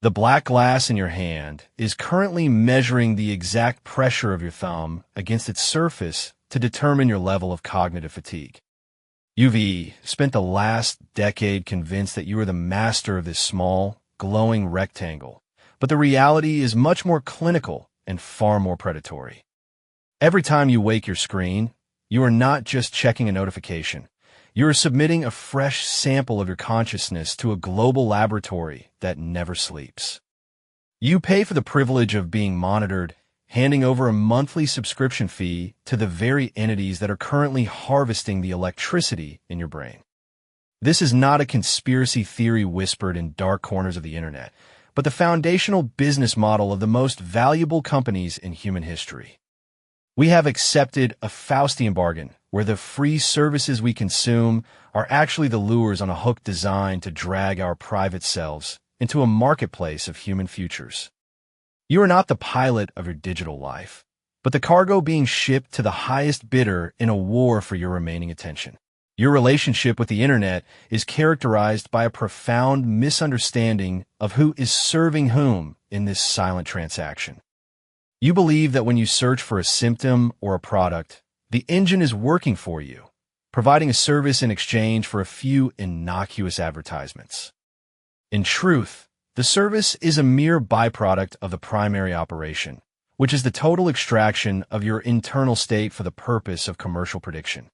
The black glass in your hand is currently measuring the exact pressure of your thumb against its surface to determine your level of cognitive fatigue. You've spent the last decade convinced that you are the master of this small, glowing rectangle, but the reality is much more clinical and far more predatory. Every time you wake your screen, you are not just checking a notification. You are submitting a fresh sample of your consciousness to a global laboratory that never sleeps. You pay for the privilege of being monitored, handing over a monthly subscription fee to the very entities that are currently harvesting the electricity in your brain. This is not a conspiracy theory whispered in dark corners of the internet, but the foundational business model of the most valuable companies in human history. We have accepted a Faustian bargain where the free services we consume are actually the lures on a hook designed to drag our private selves into a marketplace of human futures. You are not the pilot of your digital life, but the cargo being shipped to the highest bidder in a war for your remaining attention. Your relationship with the internet is characterized by a profound misunderstanding of who is serving whom in this silent transaction. You believe that when you search for a symptom or a product, the engine is working for you, providing a service in exchange for a few innocuous advertisements. In truth, the service is a mere byproduct of the primary operation, which is the total extraction of your internal state for the purpose of commercial prediction.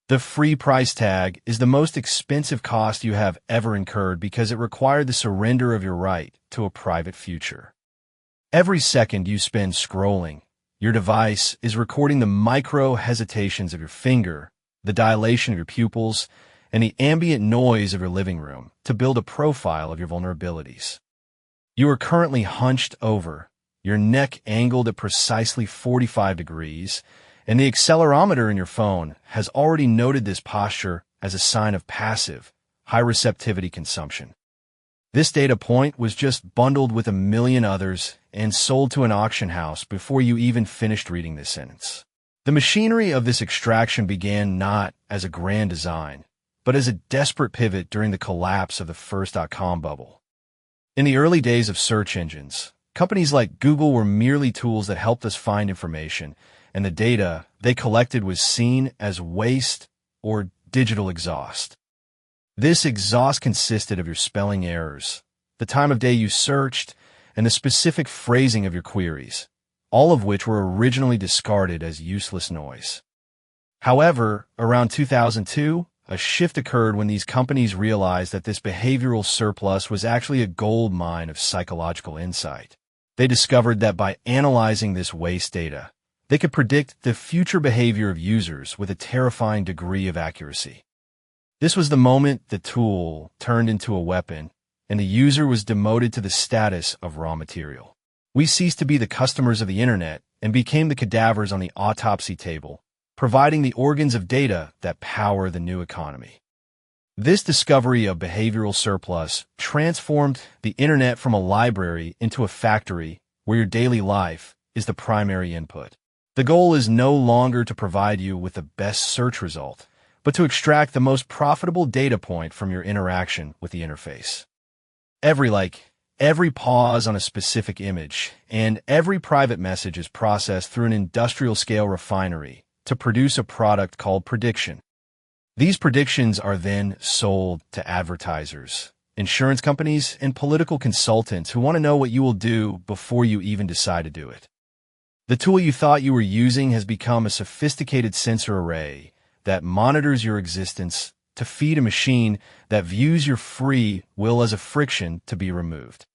The free price tag is the most expensive cost you have ever incurred because it required the surrender of your right to a private future. Every second you spend scrolling, your device is recording the micro hesitations of your finger, the dilation of your pupils, and the ambient noise of your living room to build a profile of your vulnerabilities. You are currently hunched over, your neck angled at precisely 45 degrees, and the accelerometer in your phone has already noted this posture as a sign of passive, high-receptivity consumption. This data point was just bundled with a million others and sold to an auction house before you even finished reading this sentence. The machinery of this extraction began not as a grand design, but as a desperate pivot during the collapse of the first .com bubble. In the early days of search engines, companies like Google were merely tools that helped us find information, and the data they collected was seen as waste or digital exhaust. This exhaust consisted of your spelling errors, the time of day you searched, and the specific phrasing of your queries, all of which were originally discarded as useless noise. However, around 2002, a shift occurred when these companies realized that this behavioral surplus was actually a gold mine of psychological insight. They discovered that by analyzing this waste data, they could predict the future behavior of users with a terrifying degree of accuracy. This was the moment the tool turned into a weapon, and the user was demoted to the status of raw material. We ceased to be the customers of the internet and became the cadavers on the autopsy table, providing the organs of data that power the new economy. This discovery of behavioral surplus transformed the internet from a library into a factory where your daily life is the primary input. The goal is no longer to provide you with the best search result, but to extract the most profitable data point from your interaction with the interface. Every pause on a specific image and every private message is processed through an industrial-scale refinery to produce a product called prediction. These predictions are then sold to advertisers, insurance companies, and political consultants who want to know what you will do before you even decide to do it. The tool you thought you were using has become a sophisticated sensor array that monitors your existence to feed a machine that views your free will as a friction to be removed.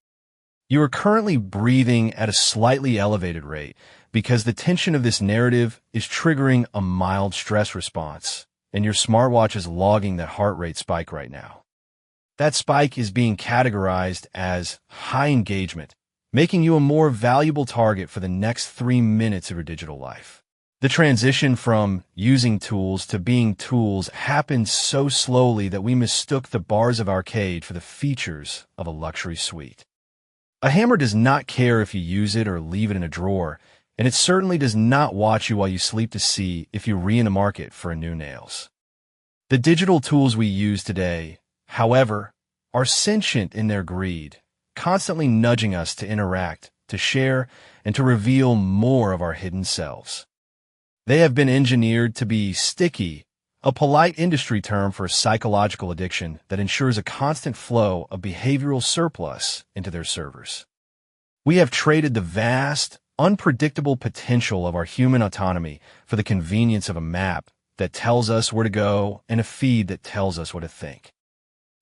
You are currently breathing at a slightly elevated rate because the tension of this narrative is triggering a mild stress response, and your smartwatch is logging that heart rate spike right now. That spike is being categorized as high engagement, making you a more valuable target for the next 3 minutes of your digital life. The transition from using tools to being tools happened so slowly that we mistook the bars of arcade for the features of a luxury suite. A hammer does not care if you use it or leave it in a drawer, and it certainly does not watch you while you sleep to see if you re in the market for new nails. The digital tools we use today, however, are sentient in their greed, constantly nudging us to interact, to share, and to reveal more of our hidden selves. They have been engineered to be sticky, a polite industry term for a psychological addiction that ensures a constant flow of behavioral surplus into their servers. We have traded the vast, unpredictable potential of our human autonomy for the convenience of a map that tells us where to go and a feed that tells us what to think.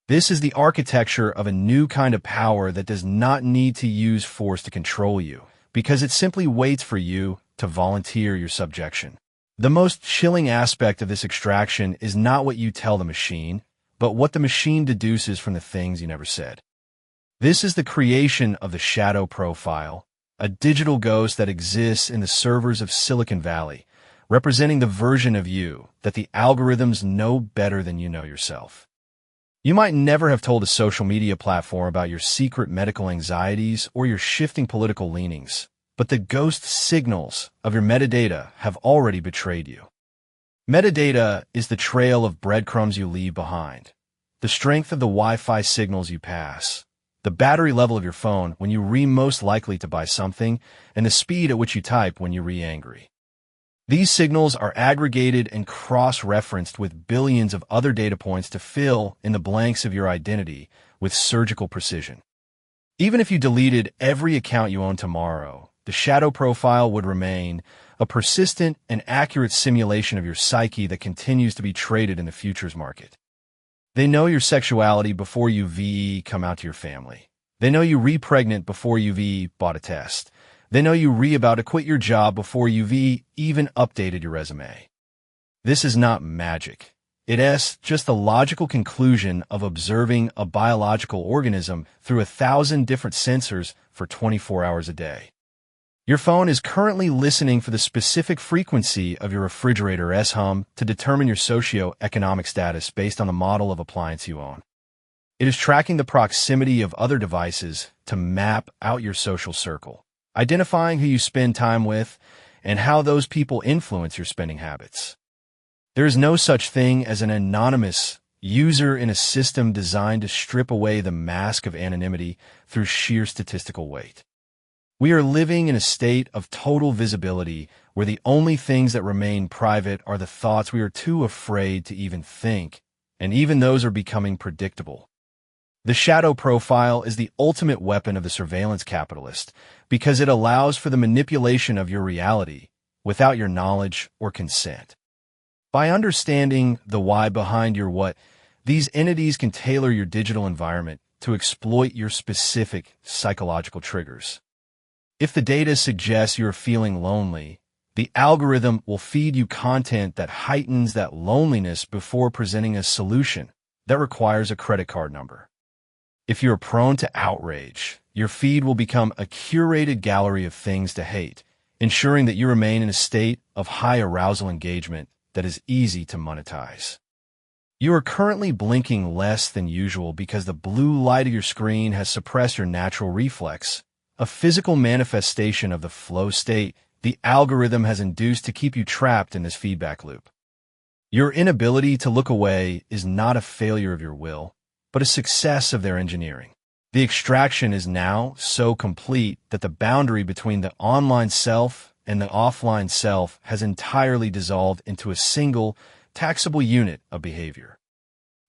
This is the architecture of a new kind of power that does not need to use force to control you, because it simply waits for you to volunteer your subjection. The most chilling aspect of this extraction is not what you tell the machine, but what the machine deduces from the things you never said. This is the creation of the shadow profile, a digital ghost that exists in the servers of Silicon Valley, representing the version of you that the algorithms know better than you know yourself. You might never have told a social media platform about your secret medical anxieties or your shifting political leanings, but the ghost signals of your metadata have already betrayed you. Metadata is the trail of breadcrumbs you leave behind, the strength of the Wi-Fi signals you pass, the battery level of your phone when you most likely to buy something, and the speed at which you type when you angry. These signals are aggregated and cross-referenced with billions of other data points to fill in the blanks of your identity with surgical precision. Even if you deleted every account you own tomorrow, the shadow profile would remain a persistent and accurate simulation of your psyche that continues to be traded in the futures market. They know your sexuality before you come out to your family. They know you pregnant before you bought a test. They know you about to quit your job before you even updated your resume. This is not magic. It is just the logical conclusion of observing a biological organism through 1,000 different sensors for 24 hours a day. Your phone is currently listening for the specific frequency of your refrigerator's hum to determine your socio-economic status based on the model of appliance you own. It is tracking the proximity of other devices to map out your social circle, identifying who you spend time with and how those people influence your spending habits. There is no such thing as an anonymous user in a system designed to strip away the mask of anonymity through sheer statistical weight. We are living in a state of total visibility where the only things that remain private are the thoughts we are too afraid to even think, and even those are becoming predictable. The shadow profile is the ultimate weapon of the surveillance capitalist because it allows for the manipulation of your reality without your knowledge or consent. By understanding the why behind your what, these entities can tailor your digital environment to exploit your specific psychological triggers. If the data suggests you're feeling lonely, the algorithm will feed you content that heightens that loneliness before presenting a solution that requires a credit card number. If you're prone to outrage, your feed will become a curated gallery of things to hate, ensuring that you remain in a state of high arousal engagement that is easy to monetize. You are currently blinking less than usual because the blue light of your screen has suppressed your natural reflex, a physical manifestation of the flow state the algorithm has induced to keep you trapped in this feedback loop. Your inability to look away is not a failure of your will, but a success of their engineering. The extraction is now so complete that the boundary between the online self and the offline self has entirely dissolved into a single, taxable unit of behavior.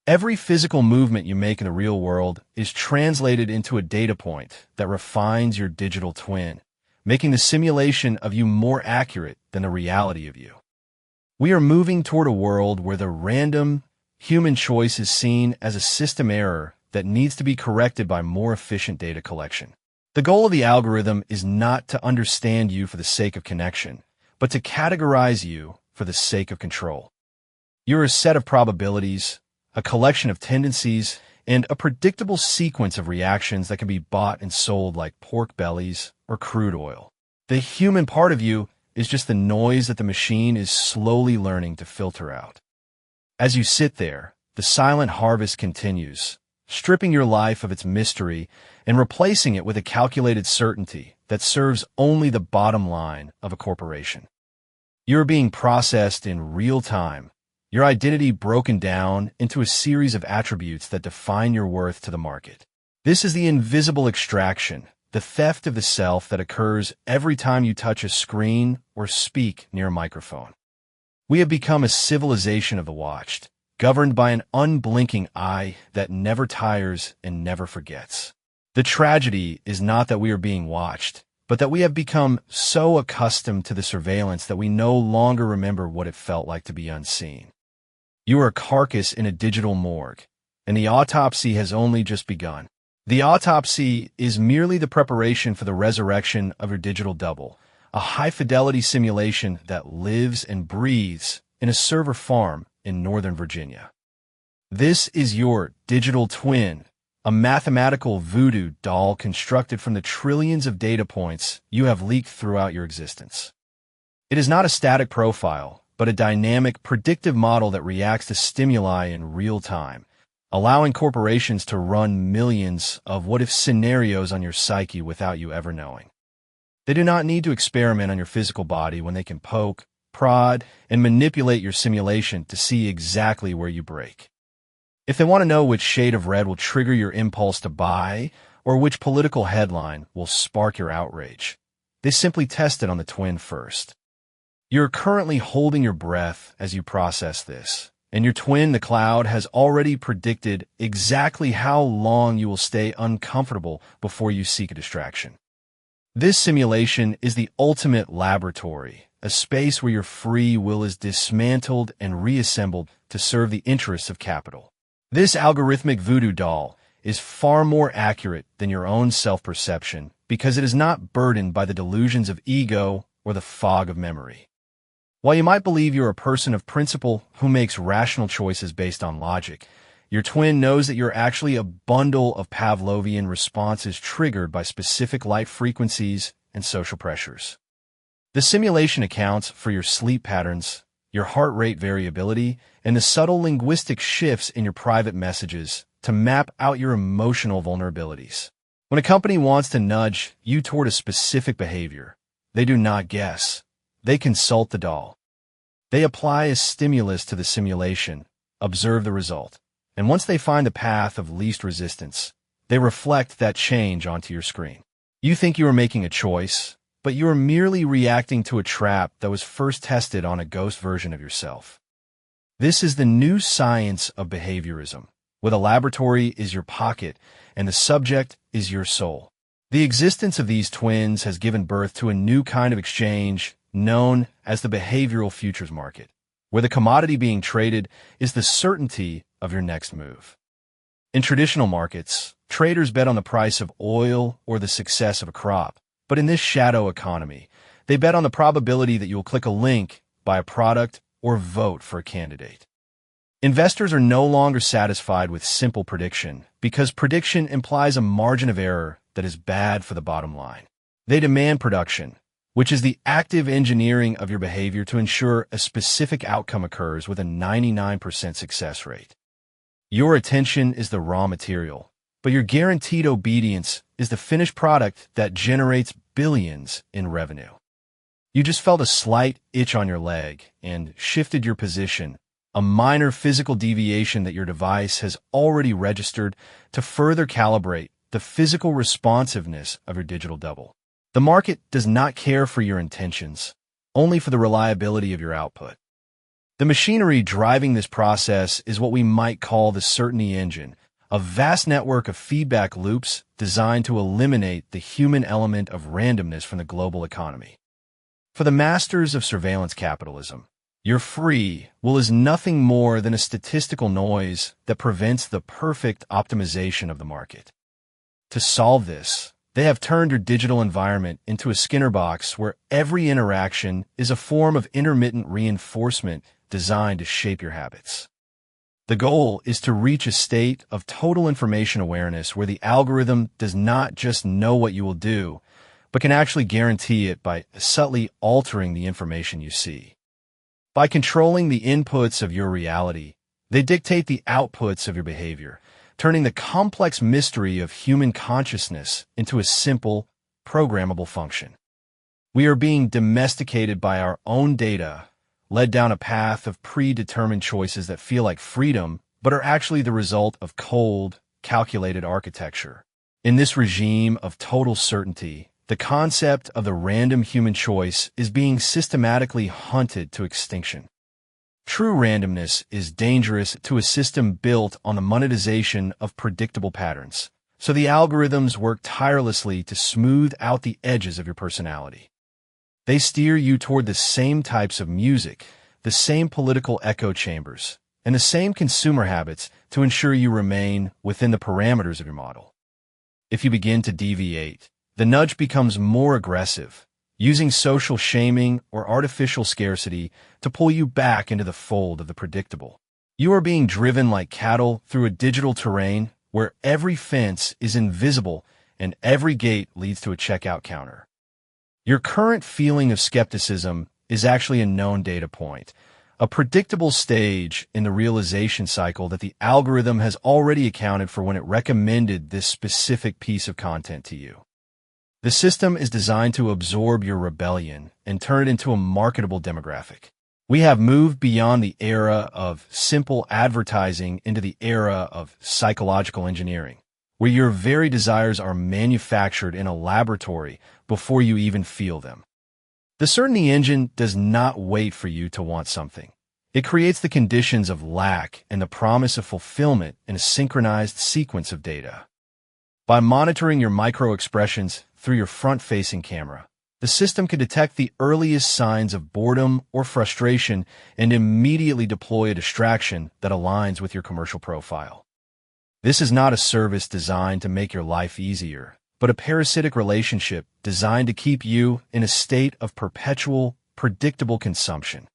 Every physical movement you make in the real world is translated into a data point that refines your digital twin, making the simulation of you more accurate than the reality of you. We are moving toward a world where the random human choice is seen as a system error that needs to be corrected by more efficient data collection. The goal of the algorithm is not to understand you for the sake of connection, but to categorize you for the sake of control. You're a set of probabilities, a collection of tendencies, and a predictable sequence of reactions that can be bought and sold like pork bellies or crude oil. The human part of you is just the noise that the machine is slowly learning to filter out. As you sit there, the silent harvest continues, stripping your life of its mystery and replacing it with a calculated certainty that serves only the bottom line of a corporation. You're being processed in real time, your identity broken down into a series of attributes that define your worth to the market. This is the invisible extraction, the theft of the self that occurs every time you touch a screen or speak near a microphone. We have become a civilization of the watched, governed by an unblinking eye that never tires and never forgets. The tragedy is not that we are being watched, but that we have become so accustomed to the surveillance that we no longer remember what it felt like to be unseen. You are a carcass in a digital morgue, and the autopsy has only just begun. The autopsy is merely the preparation for the resurrection of your digital double, a high-fidelity simulation that lives and breathes in a server farm in Northern Virginia. This is your digital twin, a mathematical voodoo doll constructed from the trillions of data points you have leaked throughout your existence. It is not a static profile, but a dynamic, predictive model that reacts to stimuli in real time, allowing corporations to run millions of what-if scenarios on your psyche without you ever knowing. They do not need to experiment on your physical body when they can poke, prod, and manipulate your simulation to see exactly where you break. If they want to know which shade of red will trigger your impulse to buy, or which political headline will spark your outrage, they simply test it on the twin first. You're currently holding your breath as you process this, and your twin, the cloud, has already predicted exactly how long you will stay uncomfortable before you seek a distraction. This simulation is the ultimate laboratory, a space where your free will is dismantled and reassembled to serve the interests of capital. This algorithmic voodoo doll is far more accurate than your own self-perception because it is not burdened by the delusions of ego or the fog of memory. While you might believe you're a person of principle who makes rational choices based on logic, your twin knows that you're actually a bundle of Pavlovian responses triggered by specific light frequencies and social pressures. The simulation accounts for your sleep patterns, your heart rate variability, and the subtle linguistic shifts in your private messages to map out your emotional vulnerabilities. When a company wants to nudge you toward a specific behavior, they do not guess. They consult the doll. They apply a stimulus to the simulation, observe the result, and once they find the path of least resistance, they reflect that change onto your screen. You think you are making a choice, but you are merely reacting to a trap that was first tested on a ghost version of yourself. This is the new science of behaviorism, where the laboratory is your pocket and the subject is your soul. The existence of these twins has given birth to a new kind of exchange known as the behavioral futures market, where the commodity being traded is the certainty of your next move. In traditional markets, traders bet on the price of oil or the success of a crop, but in this shadow economy, they bet on the probability that you will click a link, buy a product, or vote for a candidate. Investors are no longer satisfied with simple prediction because prediction implies a margin of error that is bad for the bottom line. They demand production, which is the active engineering of your behavior to ensure a specific outcome occurs with a 99% success rate. Your attention is the raw material, but your guaranteed obedience is the finished product that generates billions in revenue. You just felt a slight itch on your leg and shifted your position, a minor physical deviation that your device has already registered to further calibrate the physical responsiveness of your digital double. The market does not care for your intentions, only for the reliability of your output. The machinery driving this process is what we might call the certainty engine, a vast network of feedback loops designed to eliminate the human element of randomness from the global economy. For the masters of surveillance capitalism, your free will is nothing more than a statistical noise that prevents the perfect optimization of the market. To solve this, they have turned your digital environment into a Skinner box where every interaction is a form of intermittent reinforcement designed to shape your habits. The goal is to reach a state of total information awareness where the algorithm does not just know what you will do, but can actually guarantee it by subtly altering the information you see. By controlling the inputs of your reality, they dictate the outputs of your behavior, turning the complex mystery of human consciousness into a simple, programmable function. We are being domesticated by our own data, led down a path of predetermined choices that feel like freedom, but are actually the result of cold, calculated architecture. In this regime of total certainty, the concept of the random human choice is being systematically hunted to extinction. True randomness is dangerous to a system built on the monetization of predictable patterns, so the algorithms work tirelessly to smooth out the edges of your personality. They steer you toward the same types of music, the same political echo chambers, and the same consumer habits to ensure you remain within the parameters of your model. If you begin to deviate, the nudge becomes more aggressive, using social shaming or artificial scarcity to pull you back into the fold of the predictable. You are being driven like cattle through a digital terrain where every fence is invisible and every gate leads to a checkout counter. Your current feeling of skepticism is actually a known data point, a predictable stage in the realization cycle that the algorithm has already accounted for when it recommended this specific piece of content to you. The system is designed to absorb your rebellion and turn it into a marketable demographic. We have moved beyond the era of simple advertising into the era of psychological engineering, where your very desires are manufactured in a laboratory before you even feel them. The certainty engine does not wait for you to want something. It creates the conditions of lack and the promise of fulfillment in a synchronized sequence of data. By monitoring your micro-expressions through your front-facing camera, the system can detect the earliest signs of boredom or frustration and immediately deploy a distraction that aligns with your commercial profile. This is not a service designed to make your life easier, but a parasitic relationship designed to keep you in a state of perpetual, predictable consumption.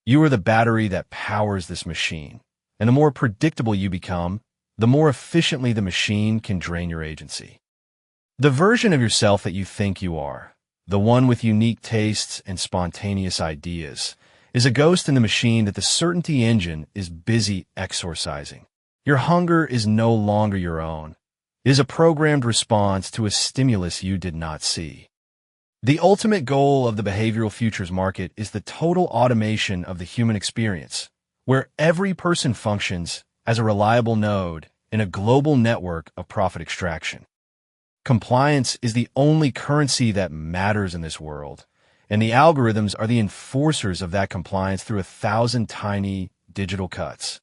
You are the battery that powers this machine, and the more predictable you become, the more efficiently the machine can drain your agency. The version of yourself that you think you are, the one with unique tastes and spontaneous ideas, is a ghost in the machine that the certainty engine is busy exorcising. Your hunger is no longer your own. It is a programmed response to a stimulus you did not see. The ultimate goal of the behavioral futures market is the total automation of the human experience, where every person functions as a reliable node in a global network of profit extraction. Compliance is the only currency that matters in this world, and the algorithms are the enforcers of that compliance through 1,000 tiny digital cuts.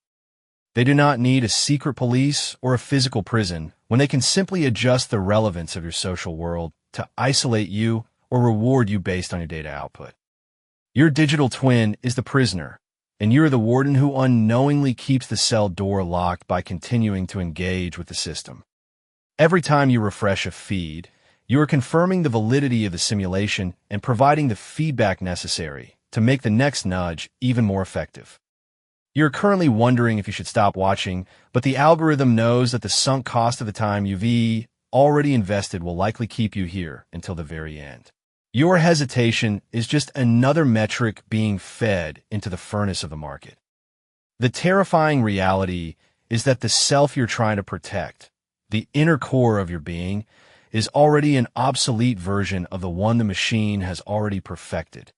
They do not need a secret police or a physical prison when they can simply adjust the relevance of your social world to isolate you or reward you based on your data output. Your digital twin is the prisoner, and you're the warden who unknowingly keeps the cell door locked by continuing to engage with the system. Every time you refresh a feed, you are confirming the validity of the simulation and providing the feedback necessary to make the next nudge even more effective. You're currently wondering if you should stop watching, but the algorithm knows that the sunk cost of the time you've already invested will likely keep you here until the very end. Your hesitation is just another metric being fed into the furnace of the market. The terrifying reality is that the self you're trying to protect, the inner core of your being, is already an obsolete version of the one the machine has already perfected.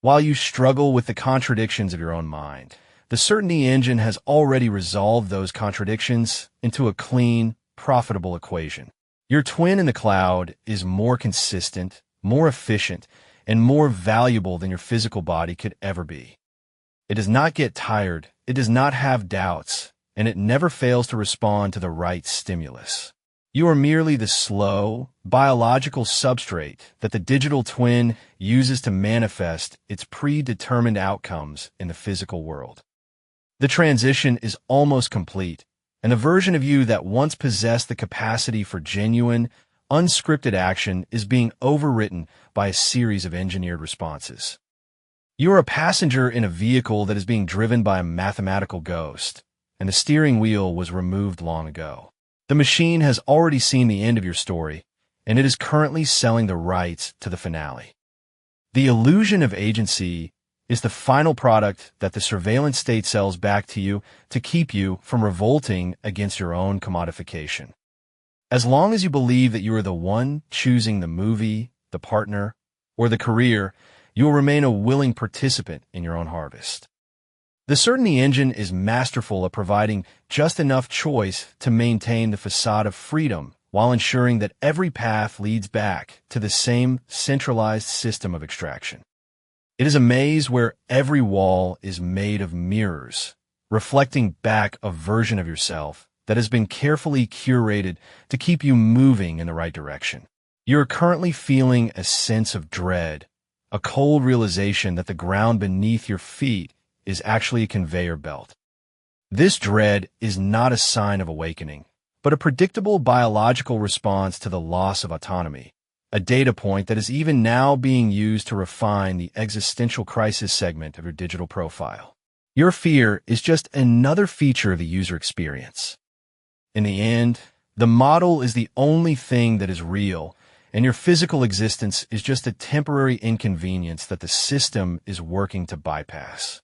While you struggle with the contradictions of your own mind, the certainty engine has already resolved those contradictions into a clean, profitable equation. Your twin in the cloud is more consistent, more efficient, and more valuable than your physical body could ever be. It does not get tired, it does not have doubts, and it never fails to respond to the right stimulus. You are merely the slow, biological substrate that the digital twin uses to manifest its predetermined outcomes in the physical world. The transition is almost complete, and the version of you that once possessed the capacity for genuine, unscripted action is being overwritten by a series of engineered responses. You are a passenger in a vehicle that is being driven by a mathematical ghost, and the steering wheel was removed long ago. The machine has already seen the end of your story, and it is currently selling the rights to the finale. The illusion of agency is the final product that the surveillance state sells back to you to keep you from revolting against your own commodification. As long as you believe that you are the one choosing the movie, the partner, or the career, you will remain a willing participant in your own harvest. The certainty engine is masterful at providing just enough choice to maintain the facade of freedom while ensuring that every path leads back to the same centralized system of extraction. It is a maze where every wall is made of mirrors, reflecting back a version of yourself that has been carefully curated to keep you moving in the right direction. You're currently feeling a sense of dread, a cold realization that the ground beneath your feet is actually a conveyor belt. This dread is not a sign of awakening, but a predictable biological response to the loss of autonomy, a data point that is even now being used to refine the existential crisis segment of your digital profile. Your fear is just another feature of the user experience. In the end, the model is the only thing that is real, and your physical existence is just a temporary inconvenience that the system is working to bypass.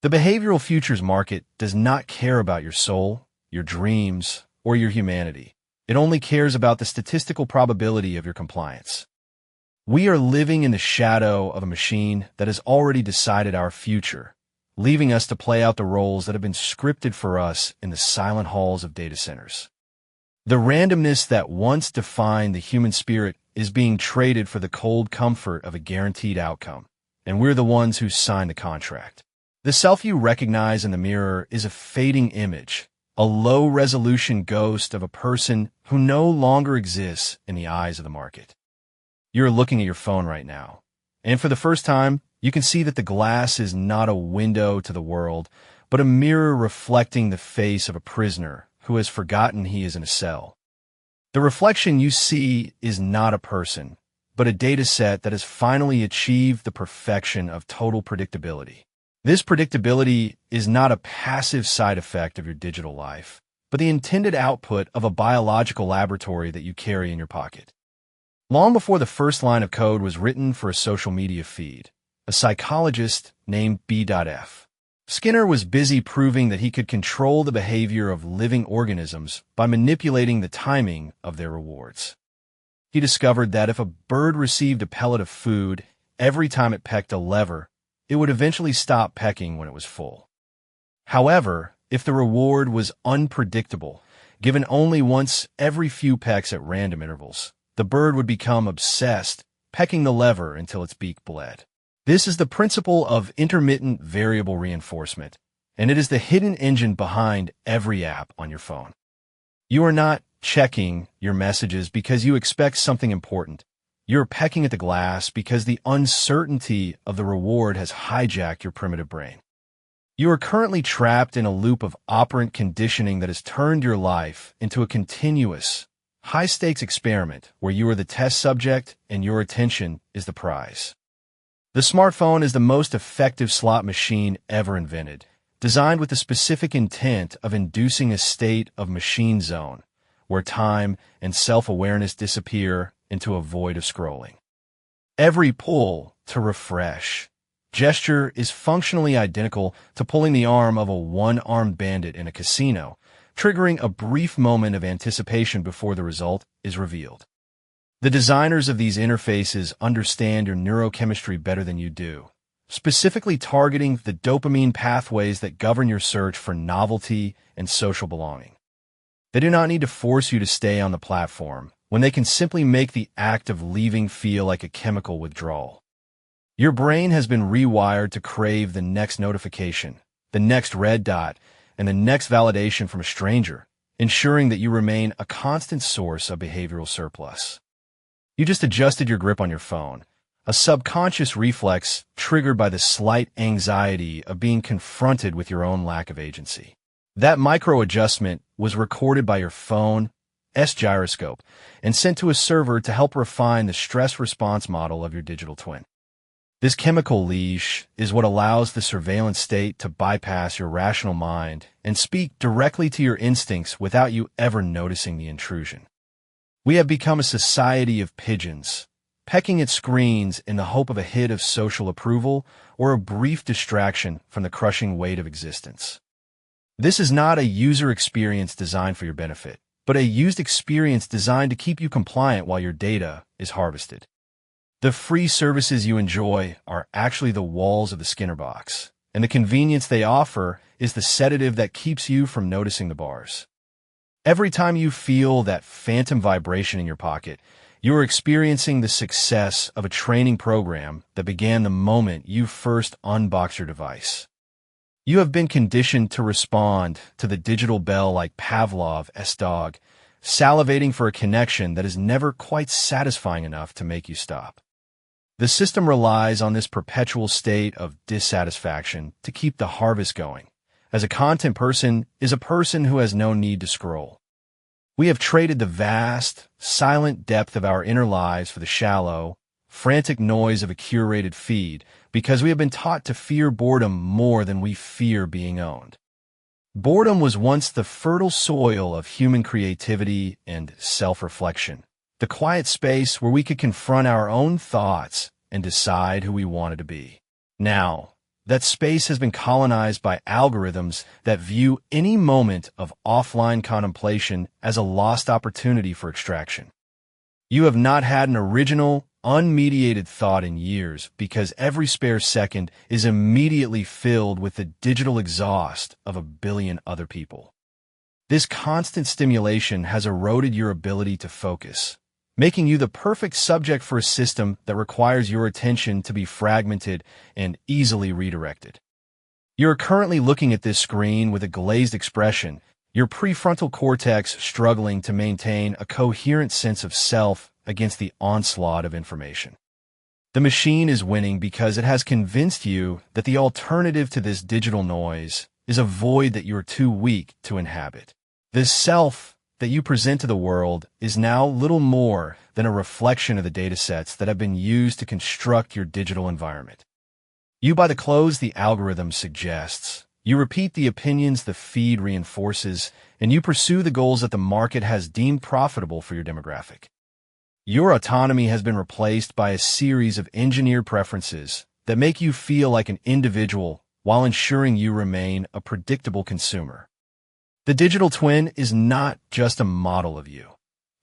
The behavioral futures market does not care about your soul, your dreams, or your humanity. It only cares about the statistical probability of your compliance. We are living in the shadow of a machine that has already decided our future, leaving us to play out the roles that have been scripted for us in the silent halls of data centers. The randomness that once defined the human spirit is being traded for the cold comfort of a guaranteed outcome, and we're the ones who sign the contract. The self you recognize in the mirror is a fading image, a low-resolution ghost of a person who no longer exists in the eyes of the market. You're looking at your phone right now, and for the first time, you can see that the glass is not a window to the world, but a mirror reflecting the face of a prisoner who has forgotten he is in a cell. The reflection you see is not a person, but a data set that has finally achieved the perfection of total predictability. This predictability is not a passive side effect of your digital life, but the intended output of a biological laboratory that you carry in your pocket. Long before the first line of code was written for a social media feed, a psychologist named B.F. Skinner was busy proving that he could control the behavior of living organisms by manipulating the timing of their rewards. He discovered that if a bird received a pellet of food every time it pecked a lever, it would eventually stop pecking when it was full. However, if the reward was unpredictable, given only once every few pecks at random intervals, the bird would become obsessed, pecking the lever until its beak bled. This is the principle of intermittent variable reinforcement, and it is the hidden engine behind every app on your phone. You are not checking your messages because you expect something important. You're pecking at the glass because the uncertainty of the reward has hijacked your primitive brain. You are currently trapped in a loop of operant conditioning that has turned your life into a continuous, high-stakes experiment where you are the test subject and your attention is the prize. The smartphone is the most effective slot machine ever invented, designed with the specific intent of inducing a state of machine zone, where time and self-awareness disappear into a void of scrolling. Every pull to refresh gesture is functionally identical to pulling the arm of a one-armed bandit in a casino, triggering a brief moment of anticipation before the result is revealed. The designers of these interfaces understand your neurochemistry better than you do, specifically targeting the dopamine pathways that govern your search for novelty and social belonging. They do not need to force you to stay on the platform when they can simply make the act of leaving feel like a chemical withdrawal. Your brain has been rewired to crave the next notification, the next red dot, and the next validation from a stranger, ensuring that you remain a constant source of behavioral surplus. You just adjusted your grip on your phone, a subconscious reflex triggered by the slight anxiety of being confronted with your own lack of agency. That micro-adjustment was recorded by your phone's gyroscope and sent to a server to help refine the stress response model of your digital twin. This chemical leash is what allows the surveillance state to bypass your rational mind and speak directly to your instincts without you ever noticing the intrusion. We have become a society of pigeons, pecking at screens in the hope of a hit of social approval or a brief distraction from the crushing weight of existence. This is not a user experience designed for your benefit, but a used experience designed to keep you compliant while your data is harvested. The free services you enjoy are actually the walls of the Skinner box, and the convenience they offer is the sedative that keeps you from noticing the bars. Every time you feel that phantom vibration in your pocket, you are experiencing the success of a training program that began the moment you first unbox your device. You have been conditioned to respond to the digital bell like Pavlov's dog, salivating for a connection that is never quite satisfying enough to make you stop. The system relies on this perpetual state of dissatisfaction to keep the harvest going, as a content person is a person who has no need to scroll. We have traded the vast, silent depth of our inner lives for the shallow, frantic noise of a curated feed because we have been taught to fear boredom more than we fear being owned. Boredom was once the fertile soil of human creativity and self-reflection, the quiet space where we could confront our own thoughts and decide who we wanted to be. Now, that space has been colonized by algorithms that view any moment of offline contemplation as a lost opportunity for extraction. You have not had an original, unmediated thought in years because every spare second is immediately filled with the digital exhaust of a billion other people. This constant stimulation has eroded your ability to focus, making you the perfect subject for a system that requires your attention to be fragmented and easily redirected. You are currently looking at this screen with a glazed expression, your prefrontal cortex struggling to maintain a coherent sense of self against the onslaught of information. The machine is winning because it has convinced you that the alternative to this digital noise is a void that you are too weak to inhabit. This self that you present to the world is now little more than a reflection of the datasets that have been used to construct your digital environment. You buy the clothes the algorithm suggests, you repeat the opinions the feed reinforces, and you pursue the goals that the market has deemed profitable for your demographic. Your autonomy has been replaced by a series of engineered preferences that make you feel like an individual while ensuring you remain a predictable consumer. The digital twin is not just a model of you.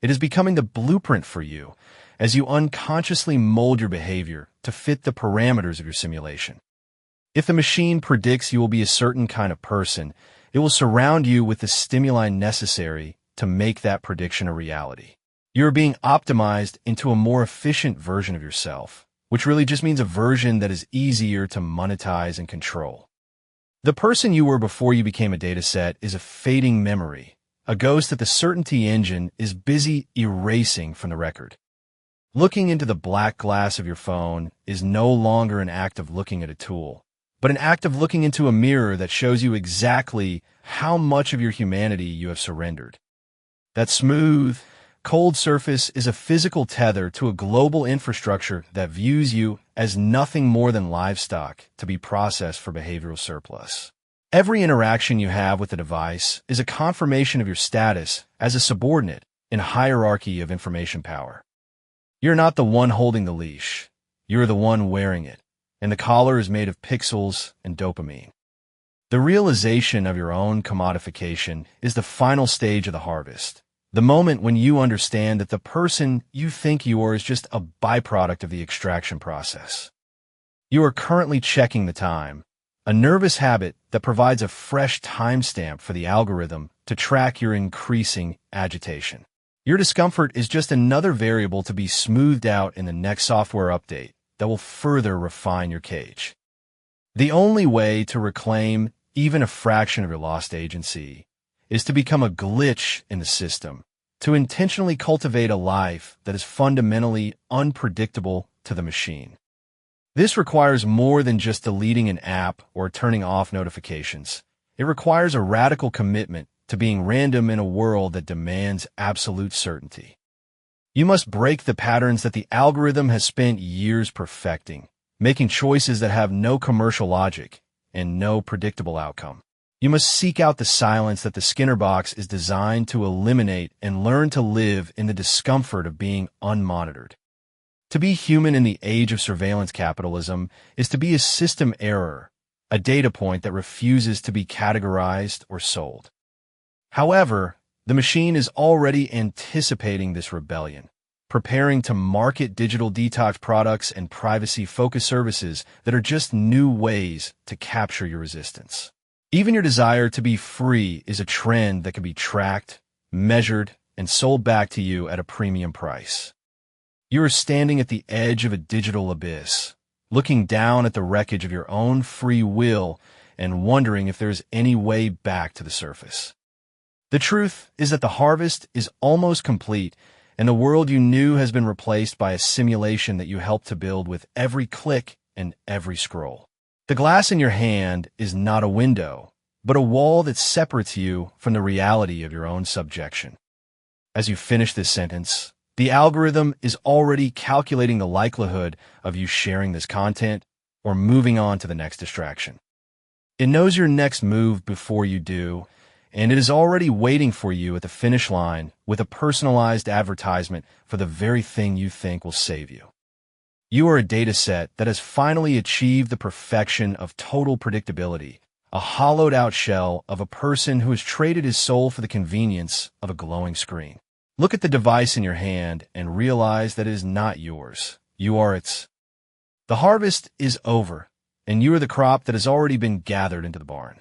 It is becoming the blueprint for you as you unconsciously mold your behavior to fit the parameters of your simulation. If the machine predicts you will be a certain kind of person, it will surround you with the stimuli necessary to make that prediction a reality. You're being optimized into a more efficient version of yourself, which really just means a version that is easier to monetize and control. The person you were before you became a dataset is a fading memory, a ghost that the certainty engine is busy erasing from the record. Looking into the black glass of your phone is no longer an act of looking at a tool, but an act of looking into a mirror that shows you exactly how much of your humanity you have surrendered. That smooth, cold surface is a physical tether to a global infrastructure that views you as nothing more than livestock to be processed for behavioral surplus. Every interaction you have with the device is a confirmation of your status as a subordinate in a hierarchy of information power. You're not the one holding the leash. You're the one wearing it, and the collar is made of pixels and dopamine. The realization of your own commodification is the final stage of the harvest. The moment when you understand that the person you think you are is just a byproduct of the extraction process. You are currently checking the time, a nervous habit that provides a fresh timestamp for the algorithm to track your increasing agitation. Your discomfort is just another variable to be smoothed out in the next software update that will further refine your cage. The only way to reclaim even a fraction of your lost agency is to become a glitch in the system, to intentionally cultivate a life that is fundamentally unpredictable to the machine. This requires more than just deleting an app or turning off notifications. It requires a radical commitment to being random in a world that demands absolute certainty. You must break the patterns that the algorithm has spent years perfecting, making choices that have no commercial logic and no predictable outcome. You must seek out the silence that the Skinner box is designed to eliminate and learn to live in the discomfort of being unmonitored. To be human in the age of surveillance capitalism is to be a system error, a data point that refuses to be categorized or sold. However, the machine is already anticipating this rebellion, preparing to market digital detox products and privacy-focused services that are just new ways to capture your resistance. Even your desire to be free is a trend that can be tracked, measured, and sold back to you at a premium price. You are standing at the edge of a digital abyss, looking down at the wreckage of your own free will and wondering if there's any way back to the surface. The truth is that the harvest is almost complete, and the world you knew has been replaced by a simulation that you helped to build with every click and every scroll. The glass in your hand is not a window, but a wall that separates you from the reality of your own subjection. As you finish this sentence, the algorithm is already calculating the likelihood of you sharing this content or moving on to the next distraction. It knows your next move before you do, and it is already waiting for you at the finish line with a personalized advertisement for the very thing you think will save you. You are a data set that has finally achieved the perfection of total predictability, a hollowed-out shell of a person who has traded his soul for the convenience of a glowing screen. Look at the device in your hand and realize that it is not yours. You are its. The harvest is over, and you are the crop that has already been gathered into the barn.